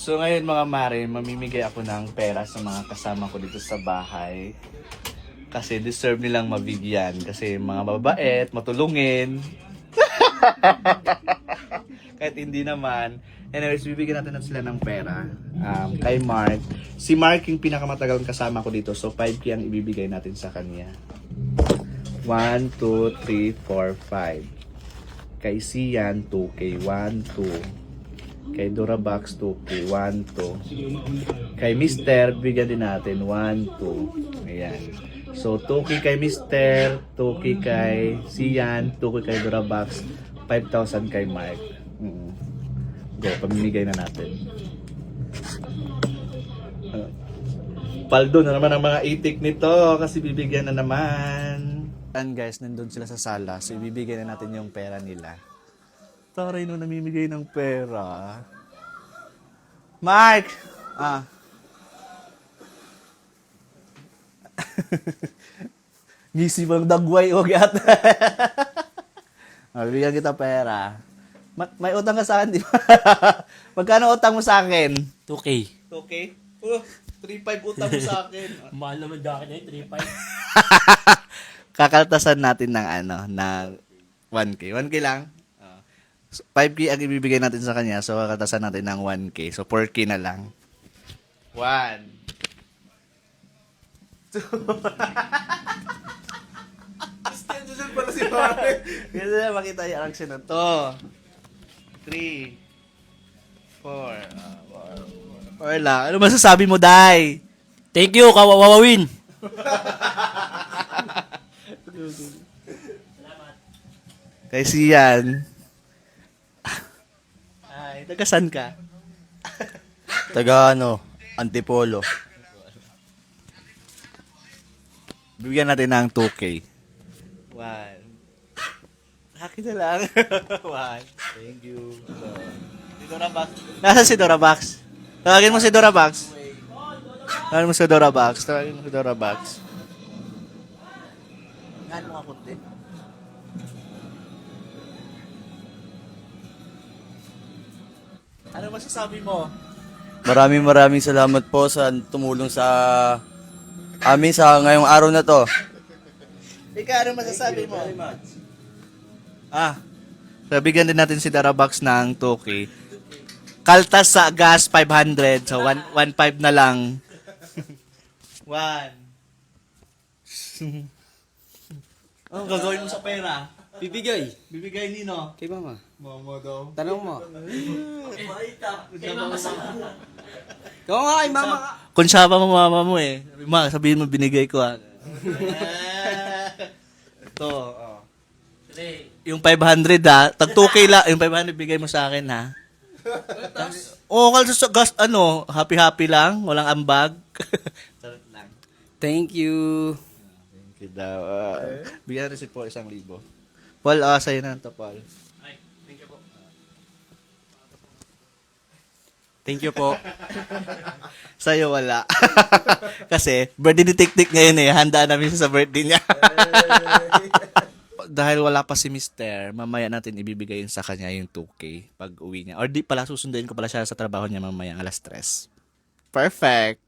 So ngayon mga mare, mamimigay ako ng pera sa mga kasama ko dito sa bahay. Kasi deserve nilang mabigyan. Kasi mga mababait, matulungin. Kahit hindi naman. Anyways, bibigyan natin sila ng pera. Kay Mark. Si Mark yung pinakamatagal kasama ko dito. So 5K ang ibibigay natin sa kanya. 1, 2, 3, 4, 5. Kay Sian, 2K. 1, 2. Kay Durabox, 2K. 1, 2. Kay Mister, bigyan din natin. 1, 2. Ayan. So, 2K kay Mister, 2K kay Sian, 2K kay Durabox, 5,000 kay Mark. Go, pamimigay na natin. Paldo na naman ang mga itik nito kasi bibigyan na naman. And guys, nandun sila sa sala. So, ibibigay na natin yung pera nila. Taray no, namimigay ng pera. Mark! Ngisi bang dagway o gat? Bibigyan kita pera. May utang ka sa akin, di ba? Magkano utang mo sa akin? 2K. 2K? 3.5 utang mo sa akin. Mahal naman jacket na yun, 3.5. Kakaltasan natin ng ng 1K. 1K lang. 5K ang ibibigay natin sa kanya. So, kakaltasan natin ng 1K. So, 4K na lang. 1. 2. Diyan pala si Mare. Kasi na makita yung action na to. 3. 4. 4 lang. Ano masasabi mo, Day? Thank you, kawawawin. Kay Sian. Ay, tagasan ka? Taga Antipolo. Bigyan natin ng 2K. 1. Akin na lang. 1. Thank you. Si Dorabox. Nasaan si Dorabox? Tawagin mo si Dorabox. Tawagin mo si Dorabox. Tawagin mo si Dorabox. Nga mo ako din. Ano masasabi mo? Maraming salamat po sa tumulong sa amin sa ngayong araw na to. Ika, ano masasabi mo? So bigyan din natin si Dorabox ng 2K. Kaltas sa gas 500. So 1.5 na lang. 1. Anong gagawin mo sa pera? Bibigay. Bibigay nino? Kay mama. Mama daw. Tanong mo. Ikaw nga kay mama ka. Konsyaba mo mama mo eh. Ma, sabihin mo binigay ko Ito, oh. Yung 500 tag 2K lang, yung 500 bigay mo sa akin kaltas sa gas, happy lang, walang ambag. Sarap lang. Thank you. Thank you daw. Bigyan rin si Paul 1,000. Paul, sa'yo na ito, Paul. Thank you po. Sa'yo wala. Kasi, birthday ni Tik-Tik ngayon handa namin siya sa birthday niya. Dahil wala pa si Mister, mamaya natin ibibigay sa kanya yung 2K pag uwi niya. Or di pala, susunduin ko pala siya sa trabaho niya mamaya alas 3. Perfect!